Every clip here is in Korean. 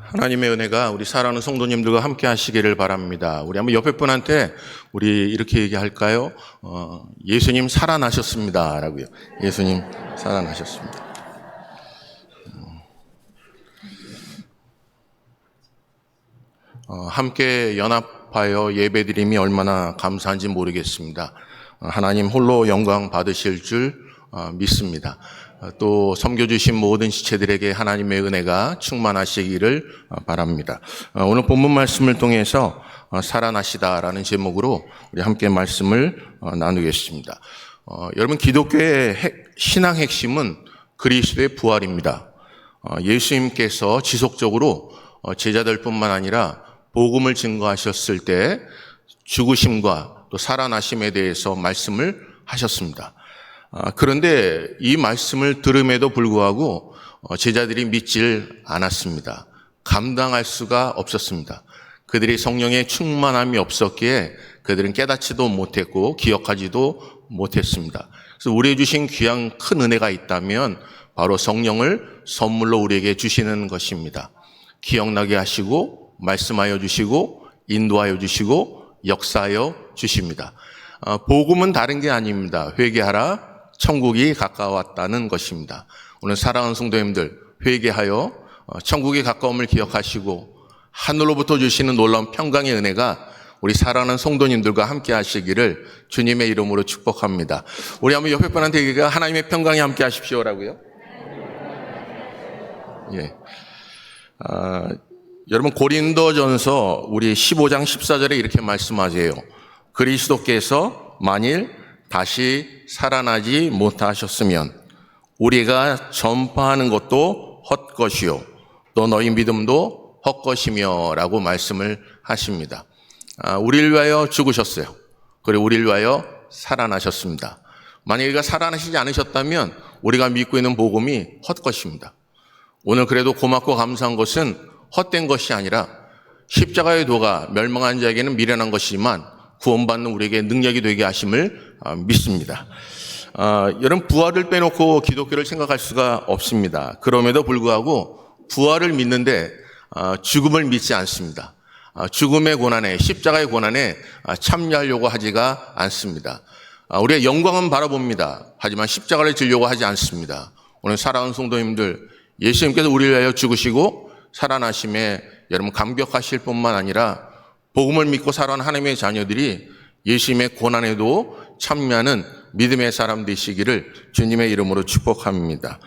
하나님의 은혜가 우리 사랑하는 성도님들과 함께 하시기를 바랍니다. 우리 한번 옆에 분한테 우리 이렇게 얘기할까요? 예수님 살아나셨습니다. 라고요. 예수님 살아나셨습니다. 함께 연합하여 예배드림이 얼마나 감사한지 모르겠습니다. 하나님 홀로 영광 받으실 줄 믿습니다. 또 섬겨주신 모든 지체들에게 하나님의 은혜가 충만하시기를 바랍니다. 오늘 본문 말씀을 통해서 살아나시다라는 제목으로 우리 함께 말씀을 나누겠습니다. 여러분, 기독교의 신앙 핵심은 그리스도의 부활입니다. 예수님께서 지속적으로 제자들뿐만 아니라 복음을 증거하셨을 때 죽으심과 또 살아나심에 대해서 말씀을 하셨습니다. 그런데 이 말씀을 들음에도 불구하고 제자들이 믿질 않았습니다. 감당할 수가 없었습니다. 그들이 성령의 충만함이 없었기에 그들은 깨닫지도 못했고 기억하지도 못했습니다. 그래서 우리에게 주신 귀한 큰 은혜가 있다면 바로 성령을 선물로 우리에게 주시는 것입니다. 기억나게 하시고 말씀하여 주시고 인도하여 주시고 역사하여 주십니다. 복음은 다른 게 아닙니다. 회개하라, 천국이 가까웠다는 것입니다. 오늘 사랑하는 성도님들, 회개하여 천국의 가까움을 기억하시고 하늘로부터 주시는 놀라운 평강의 은혜가 우리 사랑하는 성도님들과 함께 하시기를 주님의 이름으로 축복합니다. 우리 한번 옆에 분한테 얘기가 하나님의 평강이 함께 하십시오라고요. 예. 여러분, 고린도전서 우리 15장 14절에 이렇게 말씀하세요. 그리스도께서 만일 다시 살아나지 못하셨으면 우리가 전파하는 것도 헛것이요 또 너희 믿음도 헛것이며 라고 말씀을 하십니다. 우리를 위하여 죽으셨어요. 그리고 우리를 위하여 살아나셨습니다. 만약 우리가 살아나시지 않으셨다면 우리가 믿고 있는 복음이 헛것입니다. 오늘 그래도 고맙고 감사한 것은 헛된 것이 아니라 십자가의 도가 멸망한 자에게는 미련한 것이지만 구원받는 우리에게 능력이 되게 하심을 믿습니다. 여러분, 부활을 빼놓고 기독교를 생각할 수가 없습니다. 그럼에도 불구하고 부활을 믿는데 죽음을 믿지 않습니다. 죽음의 고난에, 십자가의 고난에 참여하려고 하지가 않습니다. 우리의 영광은 바라봅니다. 하지만 십자가를 지려고 하지 않습니다. 오늘 사랑하는 성도님들, 예수님께서 우리를 위하여 죽으시고 살아나심에 여러분 감격하실 뿐만 아니라 복음을 믿고 살아온 하나님의 자녀들이 예수님의 고난에도 참여하는 믿음의 사람 되시기를 주님의 이름으로 축복합니다.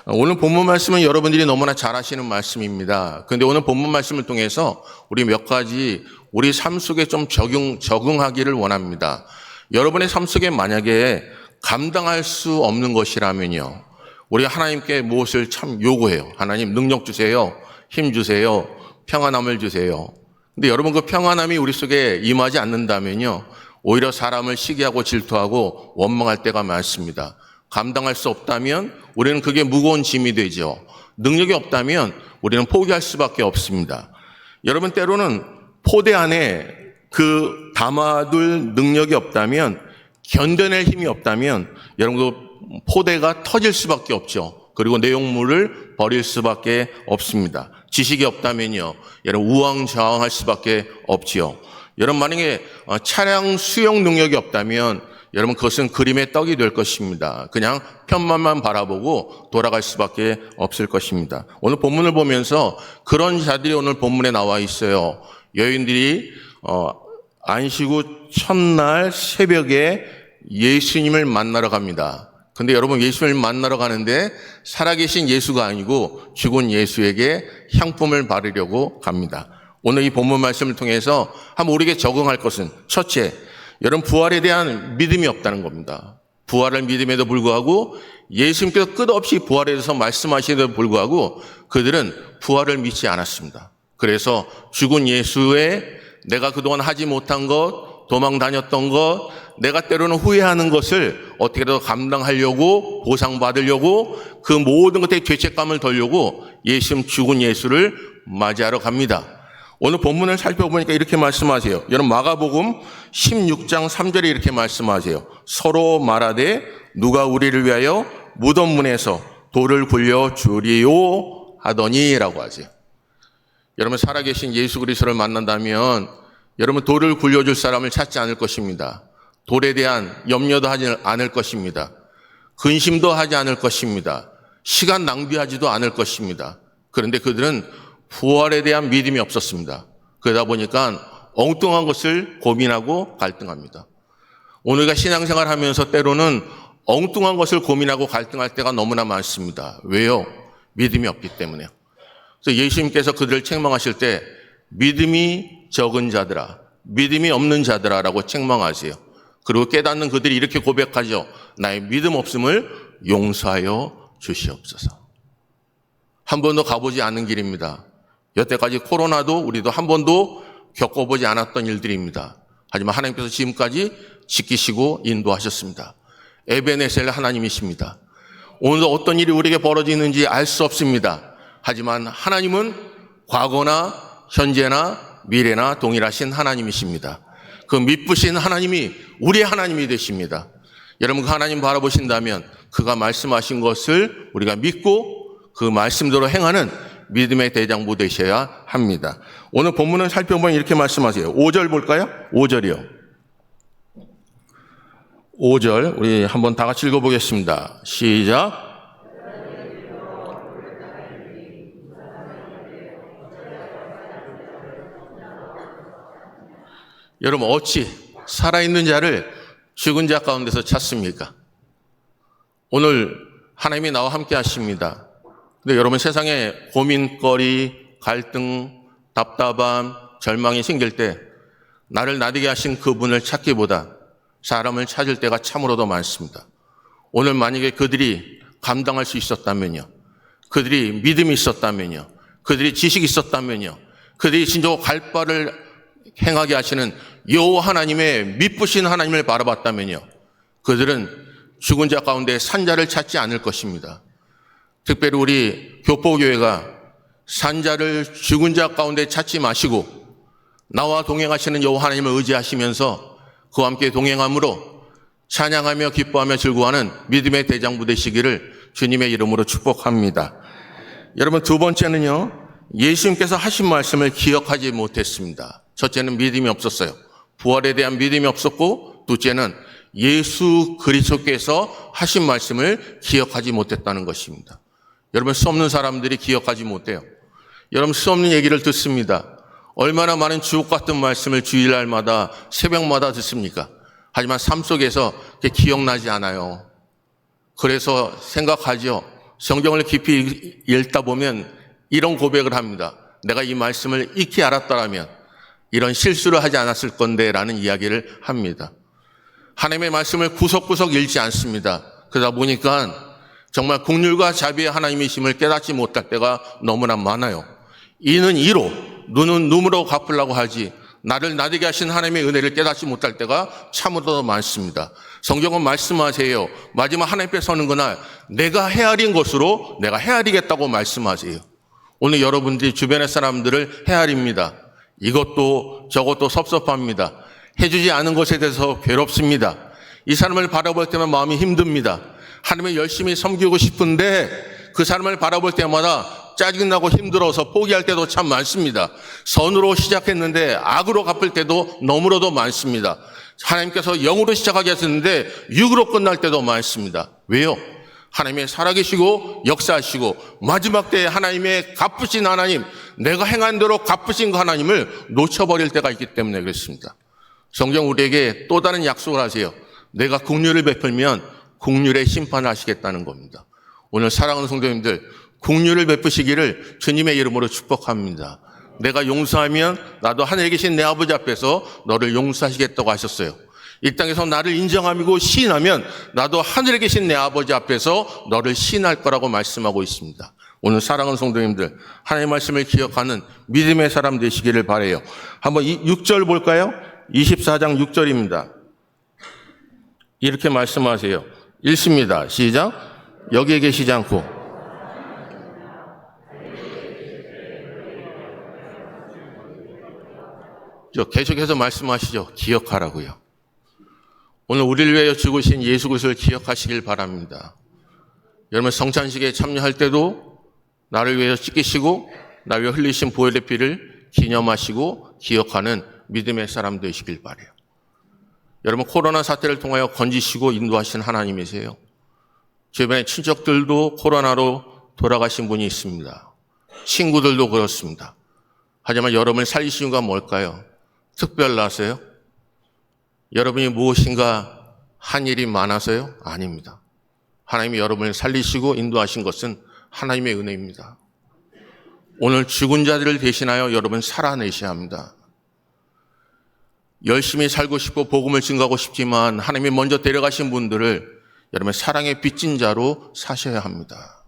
오늘 본문 말씀은 여러분들이 너무나 잘 아시는 말씀입니다. 그런데 오늘 본문 말씀을 통해서 우리 몇 가지 우리 삶 속에 좀 적응하기를 원합니다. 여러분의 삶 속에 만약에 감당할 수 없는 것이라면요, 우리가 하나님께 무엇을 참 요구해요. 하나님 능력 주세요. 힘 주세요. 평안함을 주세요. 근데 여러분, 그 평안함이 우리 속에 임하지 않는다면요, 오히려 사람을 시기하고 질투하고 원망할 때가 많습니다. 감당할 수 없다면 우리는 그게 무거운 짐이 되죠. 능력이 없다면 우리는 포기할 수밖에 없습니다. 여러분, 때로는 포대 안에 그 담아둘 능력이 없다면, 견뎌낼 힘이 없다면 여러분 그 포대가 터질 수밖에 없죠. 그리고 내용물을 버릴 수밖에 없습니다. 지식이 없다면요, 여러분 우왕좌왕할 수밖에 없지요. 여러분, 만약에 차량 수용 능력이 없다면 여러분 그것은 그림의 떡이 될 것입니다. 그냥 편만만 바라보고 돌아갈 수밖에 없을 것입니다. 오늘 본문을 보면서 그런 자들이 오늘 본문에 나와 있어요. 여인들이 안식 후 첫날 새벽에 예수님을 만나러 갑니다. 근데 여러분, 예수님을 만나러 가는데 살아계신 예수가 아니고 죽은 예수에게 향품을 바르려고 갑니다. 오늘 이 본문 말씀을 통해서 한번 우리에게 적응할 것은, 첫째, 여러분 부활에 대한 믿음이 없다는 겁니다. 부활을 믿음에도 불구하고 예수님께서 끝없이 부활에 대해서 말씀하시는데도 불구하고 그들은 부활을 믿지 않았습니다. 그래서 죽은 예수의 내가 그동안 하지 못한 것, 도망 다녔던 것, 내가 때로는 후회하는 것을 어떻게든 감당하려고, 보상받으려고, 그 모든 것에 죄책감을 덜려고 예수님, 죽은 예수를 맞이하러 갑니다. 오늘 본문을 살펴보니까 이렇게 말씀하세요. 여러분, 마가복음 16장 3절에 이렇게 말씀하세요. 서로 말하되 누가 우리를 위하여 무덤 문에서 돌을 굴려 주리요 하더니라고 하세요. 여러분 살아계신 예수 그리스도를 만난다면 여러분 돌을 굴려줄 사람을 찾지 않을 것입니다. 돌에 대한 염려도 하지 않을 것입니다. 근심도 하지 않을 것입니다. 시간 낭비하지도 않을 것입니다. 그런데 그들은 부활에 대한 믿음이 없었습니다. 그러다 보니까 엉뚱한 것을 고민하고 갈등합니다. 오늘가 신앙생활 하면서 때로는 엉뚱한 것을 고민하고 갈등할 때가 너무나 많습니다. 왜요? 믿음이 없기 때문에요. 그래서 예수님께서 그들을 책망하실 때 믿음이 적은 자들아, 믿음이 없는 자들아라고 책망하세요. 그리고 깨닫는 그들이 이렇게 고백하죠. 나의 믿음 없음을 용서하여 주시옵소서. 한 번도 가보지 않은 길입니다. 여태까지 코로나도 우리도 한 번도 겪어보지 않았던 일들입니다. 하지만 하나님께서 지금까지 지키시고 인도하셨습니다. 에베네셀 하나님이십니다. 오늘도 어떤 일이 우리에게 벌어지는지 알 수 없습니다. 하지만 하나님은 과거나 현재나 미래나 동일하신 하나님이십니다. 그 미쁘신 하나님이 우리의 하나님이 되십니다. 여러분 그 하나님 바라보신다면 그가 말씀하신 것을 우리가 믿고 그 말씀대로 행하는 믿음의 대장부 되셔야 합니다. 오늘 본문을 살펴보면 이렇게 말씀하세요. 5절 볼까요? 5절이요. 5절 우리 한번 다 같이 읽어보겠습니다. 시작. 여러분 어찌 살아있는 자를 죽은 자 가운데서 찾습니까? 오늘 하나님이 나와 함께 하십니다. 근데 여러분 세상에 고민거리, 갈등, 답답함, 절망이 생길 때 나를 나되게 하신 그분을 찾기보다 사람을 찾을 때가 참으로도 많습니다. 오늘 만약에 그들이 감당할 수 있었다면요. 그들이 믿음이 있었다면요. 그들이 지식이 있었다면요. 그들이 진짜 갈 바를 행하게 하시는 여호와 하나님의 미쁘신 하나님을 바라봤다면요. 그들은 죽은 자 가운데 산자를 찾지 않을 것입니다. 특별히 우리 교포교회가 산자를 죽은 자 가운데 찾지 마시고 나와 동행하시는 여호와 하나님을 의지하시면서 그와 함께 동행함으로 찬양하며 기뻐하며 즐거워하는 믿음의 대장부 되시기를 주님의 이름으로 축복합니다. 여러분 두 번째는요. 예수님께서 하신 말씀을 기억하지 못했습니다. 첫째는 믿음이 없었어요. 부활에 대한 믿음이 없었고 둘째는 예수 그리스도께서 하신 말씀을 기억하지 못했다는 것입니다. 여러분 수 없는 사람들이 기억하지 못해요. 여러분 수 없는 얘기를 듣습니다. 얼마나 많은 주옥 같은 말씀을 주일날마다 새벽마다 듣습니까? 하지만 삶 속에서 기억나지 않아요. 그래서 생각하죠. 성경을 깊이 읽다 보면 이런 고백을 합니다. 내가 이 말씀을 익히 알았더라면 이런 실수를 하지 않았을 건데 라는 이야기를 합니다. 하나님의 말씀을 구석구석 읽지 않습니다. 그러다 보니까 정말 긍휼과 자비의 하나님이심을 깨닫지 못할 때가 너무나 많아요. 이는 이로 눈은 눈으로 갚으려고 하지 나를 나되게 하신 하나님의 은혜를 깨닫지 못할 때가 참으로 많습니다. 성경은 말씀하세요. 마지막 하나님 앞에 서는 그날 내가 헤아린 것으로 내가 헤아리겠다고 말씀하세요. 오늘 여러분들이 주변의 사람들을 헤아립니다. 이것도 저것도 섭섭합니다. 해주지 않은 것에 대해서 괴롭습니다. 이 사람을 바라볼 때만 마음이 힘듭니다. 하나님을 열심히 섬기고 싶은데 그 사람을 바라볼 때마다 짜증나고 힘들어서 포기할 때도 참 많습니다. 선으로 시작했는데 악으로 갚을 때도 너무나도 많습니다. 하나님께서 영으로 시작하게 하셨는데 육으로 끝날 때도 많습니다. 왜요? 하나님의 살아계시고 역사하시고 마지막 때에 하나님의 갚으신 하나님, 내가 행한 대로 갚으신 그 하나님을 놓쳐버릴 때가 있기 때문에 그렇습니다. 성경 우리에게 또 다른 약속을 하세요. 내가 긍휼을 베풀면 긍휼의 심판을 하시겠다는 겁니다. 오늘 사랑하는 성도님들, 긍휼을 베푸시기를 주님의 이름으로 축복합니다. 내가 용서하면 나도 하늘에 계신 내 아버지 앞에서 너를 용서하시겠다고 하셨어요. 이 땅에서 나를 인정하고 시인하면 나도 하늘에 계신 내 아버지 앞에서 너를 시인할 거라고 말씀하고 있습니다. 오늘 사랑하는 성도님들, 하나님의 말씀을 기억하는 믿음의 사람 되시기를 바라요. 한번 6절 볼까요? 24장 6절입니다. 이렇게 말씀하세요. 읽습니다. 시작. 여기에 계시지 않고 계속해서 말씀하시죠. 기억하라고요. 오늘 우리를 위하여 죽으신 예수 그리스도를 기억하시길 바랍니다. 여러분 성찬식에 참여할 때도 나를 위해서 찢기시고 나 위에 흘리신 보혈의 피를 기념하시고 기억하는 믿음의 사람 되시길 바라요. 여러분, 코로나 사태를 통하여 건지시고 인도하신 하나님이세요. 주변에 친척들도 코로나로 돌아가신 분이 있습니다. 친구들도 그렇습니다. 하지만 여러분을 살리신 이유가 뭘까요? 특별나서요? 여러분이 무엇인가 한 일이 많아서요? 아닙니다. 하나님이 여러분을 살리시고 인도하신 것은 하나님의 은혜입니다. 오늘 죽은 자들을 대신하여 여러분 살아내셔야 합니다. 열심히 살고 싶고 복음을 증거하고 싶지만 하나님이 먼저 데려가신 분들을 여러분 사랑의 빚진 자로 사셔야 합니다.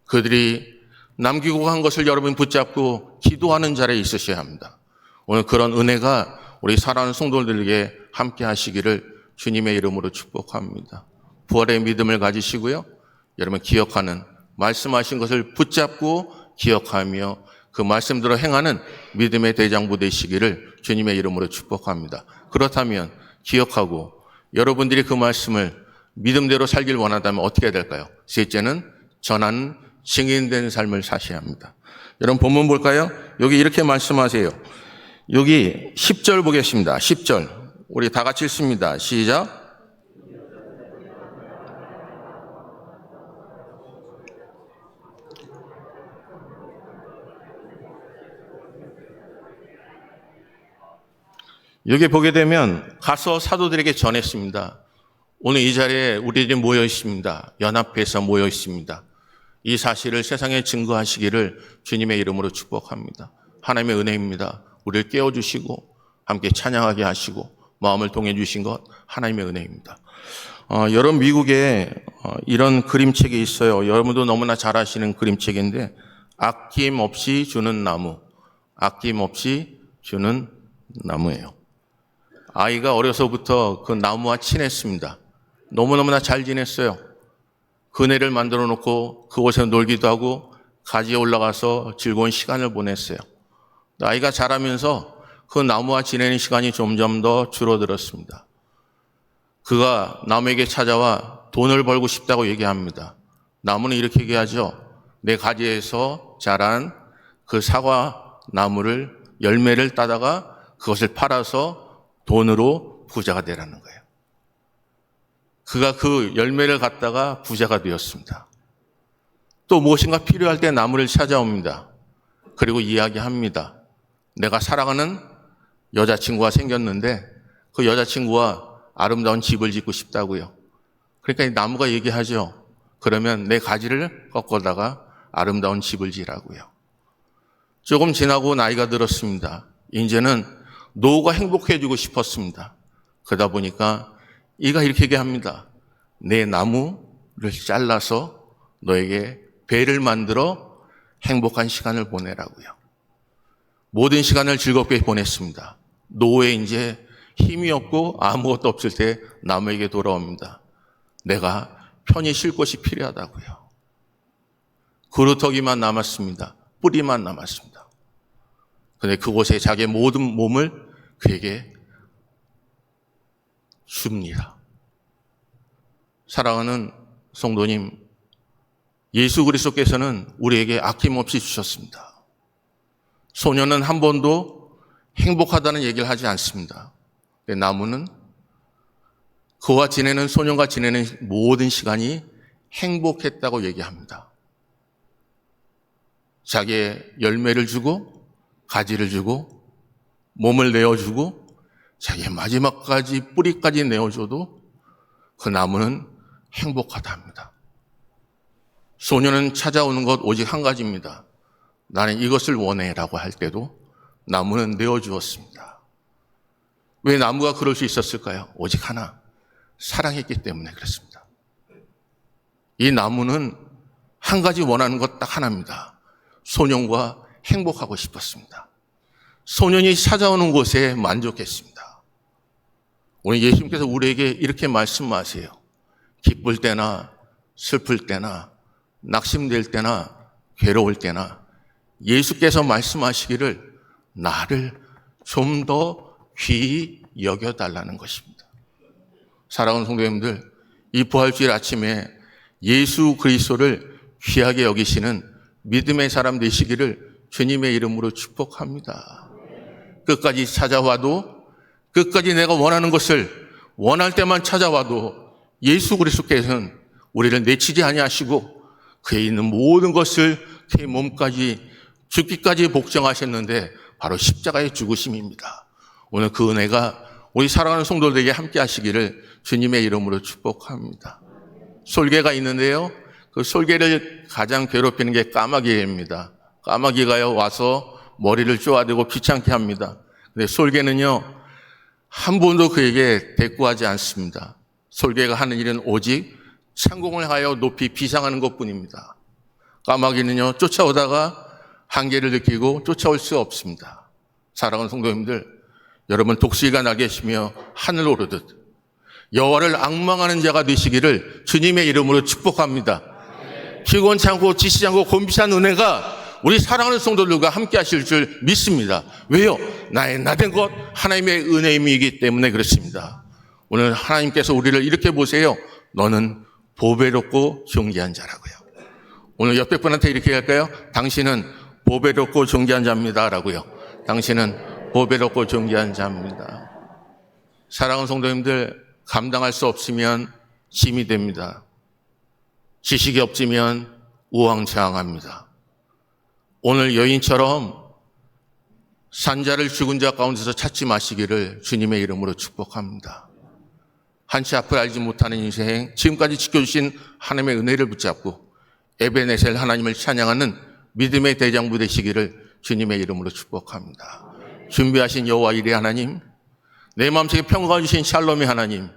그들이 남기고 간 것을 여러분 붙잡고 기도하는 자리에 있으셔야 합니다. 오늘 그런 은혜가 우리 사랑하는 성도들에게 함께 하시기를 주님의 이름으로 축복합니다. 부활의 믿음을 가지시고요. 여러분 기억하는 말씀하신 것을 붙잡고 기억하며 그 말씀대로 행하는 믿음의 대장부 되시기를 주님의 이름으로 축복합니다. 그렇다면 기억하고 여러분들이 그 말씀을 믿음대로 살길 원한다면 어떻게 해야 될까요? 셋째는 전하는 증인된 삶을 사셔야 합니다. 여러분 본문 볼까요? 여기 이렇게 말씀하세요. 여기 10절 보겠습니다. 10절. 우리 다 같이 읽습니다. 시작. 여기 보게 되면 가서 사도들에게 전했습니다. 오늘 이 자리에 우리들이 모여 있습니다. 연합해서 모여 있습니다. 이 사실을 세상에 증거하시기를 주님의 이름으로 축복합니다. 하나님의 은혜입니다. 우리를 깨워주시고 함께 찬양하게 하시고 마음을 통해 주신 것 하나님의 은혜입니다. 여러분 미국에 이런 그림책이 있어요. 여러분도 너무나 잘 아시는 그림책인데 아낌없이 주는 나무, 아낌없이 주는 나무예요. 아이가 어려서부터 그 나무와 친했습니다. 너무너무나 잘 지냈어요. 그네를 만들어 놓고 그곳에 놀기도 하고 가지에 올라가서 즐거운 시간을 보냈어요. 아이가 자라면서 그 나무와 지내는 시간이 점점 더 줄어들었습니다. 그가 나무에게 찾아와 돈을 벌고 싶다고 얘기합니다. 나무는 이렇게 얘기하죠. 내 가지에서 자란 그 사과 나무를 열매를 따다가 그것을 팔아서 돈으로 부자가 되라는 거예요. 그가 그 열매를 갖다가 부자가 되었습니다. 또 무엇인가 필요할 때 나무를 찾아옵니다. 그리고 이야기합니다. 내가 사랑하는 여자친구가 생겼는데 그 여자친구와 아름다운 집을 짓고 싶다고요. 그러니까 이 나무가 얘기하죠. 그러면 내 가지를 꺾어다가 아름다운 집을 지라고요. 조금 지나고 나이가 들었습니다. 이제는 노후가 행복해지고 싶었습니다. 그러다 보니까 이가 이렇게 얘기합니다. 내 나무를 잘라서 너에게 배를 만들어 행복한 시간을 보내라고요. 모든 시간을 즐겁게 보냈습니다. 노후에 이제 힘이 없고 아무것도 없을 때 나무에게 돌아옵니다. 내가 편히 쉴 곳이 필요하다고요. 그루터기만 남았습니다. 뿌리만 남았습니다. 그런데 그곳에 자기의 모든 몸을 그에게 줍니다. 사랑하는 성도님, 예수 그리스도께서는 우리에게 아낌없이 주셨습니다. 소녀는 한 번도 행복하다는 얘기를 하지 않습니다. 나무는 그와 지내는 소년과 지내는 모든 시간이 행복했다고 얘기합니다. 자기의 열매를 주고 가지를 주고 몸을 내어주고 자기의 마지막까지 뿌리까지 내어줘도 그 나무는 행복하다 합니다. 소녀는 찾아오는 것 오직 한 가지입니다. 나는 이것을 원해라고 할 때도 나무는 내어주었습니다. 왜 나무가 그럴 수 있었을까요? 오직 하나, 사랑했기 때문에 그렇습니다. 이 나무는 한 가지 원하는 것 딱 하나입니다. 소년과 행복하고 싶었습니다. 소년이 찾아오는 곳에 만족했습니다. 오늘 예수님께서 우리에게 이렇게 말씀하세요. 기쁠 때나 슬플 때나 낙심될 때나 괴로울 때나 예수께서 말씀하시기를 나를 좀 더 귀히 여겨달라는 것입니다. 사랑하는 성도님들, 이 부활주일 아침에 예수 그리스도를 귀하게 여기시는 믿음의 사람 되시기를 주님의 이름으로 축복합니다. 끝까지 찾아와도, 끝까지 내가 원하는 것을 원할 때만 찾아와도 예수 그리스도께서는 우리를 내치지 아니하시고 그에 있는 모든 것을 그의 몸까지 죽기까지 복종하셨는데 바로 십자가의 죽으심입니다. 오늘 그 은혜가 우리 사랑하는 성도들에게 함께 하시기를 주님의 이름으로 축복합니다. 솔개가 있는데요, 그 솔개를 가장 괴롭히는 게 까마귀입니다. 까마귀가요 와서 머리를 쪼아대고 귀찮게 합니다. 근데 솔개는요 한 번도 그에게 대꾸하지 않습니다. 솔개가 하는 일은 오직 창공을 하여 높이 비상하는 것뿐입니다. 까마귀는요 쫓아오다가 한계를 느끼고 쫓아올 수 없습니다. 사랑하는 성도님들, 여러분 독수리가 날개시며 하늘 오르듯 여호와를 앙망하는 자가 되시기를 주님의 이름으로 축복합니다. 피곤치 않고 지치지 않고 곤비한 은혜가 우리 사랑하는 성도들과 함께 하실 줄 믿습니다. 왜요? 나의 나된 것 하나님의 은혜임이기 때문에 그렇습니다. 오늘 하나님께서 우리를 이렇게 보세요. 너는 보배롭고 존귀한 자라고요. 오늘 옆에 분한테 이렇게 할까요? 당신은 보배롭고 존귀한 자입니다 라고요. 당신은 보배롭고 존귀한 자입니다. 사랑하는 성도님들, 감당할 수 없으면 짐이 됩니다. 지식이 없으면 우왕좌왕합니다. 오늘 여인처럼 산자를 죽은 자 가운데서 찾지 마시기를 주님의 이름으로 축복합니다. 한치 앞을 알지 못하는 인생, 지금까지 지켜주신 하나님의 은혜를 붙잡고 에베네셀 하나님을 찬양하는 믿음의 대장부 되시기를 주님의 이름으로 축복합니다. 준비하신 여호와 이레 하나님, 내 마음속에 평강을 주신 샬롬의 하나님,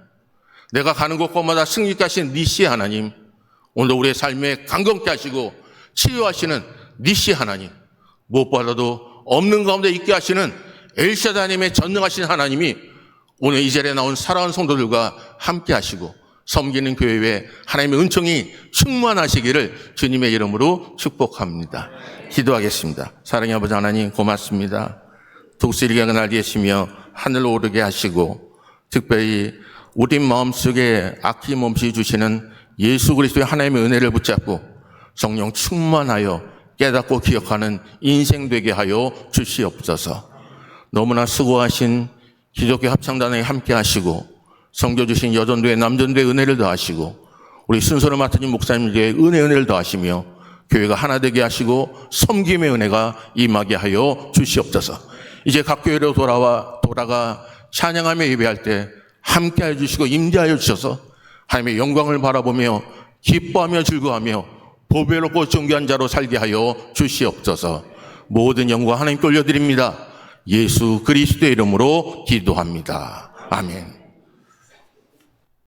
내가 가는 곳곳마다 승리케 하신 니시 하나님, 오늘 우리의 삶에 강건케 하시고 치유하시는 니시 하나님, 무엇보다도 없는 가운데 있게 하시는 엘샤다 하나님의 전능하신 하나님이 오늘 이 자리에 나온 사랑하는 성도들과 함께 하시고 섬기는 교회에 하나님의 은총이 충만하시기를 주님의 이름으로 축복합니다. 기도하겠습니다. 사랑의 아버지 하나님 고맙습니다. 독수리가 날개시며 하늘 오르게 하시고 특별히 우리 마음속에 아낌없이 주시는 예수 그리스도의 하나님의 은혜를 붙잡고 성령 충만하여 깨닫고 기억하는 인생 되게 하여 주시옵소서. 너무나 수고하신 기독교 합창단에 함께 하시고 섬겨주신 여전도의 남전도의 은혜를 더하시고 우리 순서를 맡으신 목사님에게 은혜를 더하시며 교회가 하나 되게 하시고 섬김의 은혜가 임하게 하여 주시옵소서. 이제 각 교회로 돌아가 찬양하며 예배할 때 함께 해주시고 임재하여 주셔서 하나님의 영광을 바라보며 기뻐하며 즐거워하며 보배롭고 존귀한 자로 살게 하여 주시옵소서. 모든 영광 하나님께 올려드립니다. 예수 그리스도의 이름으로 기도합니다. 아멘.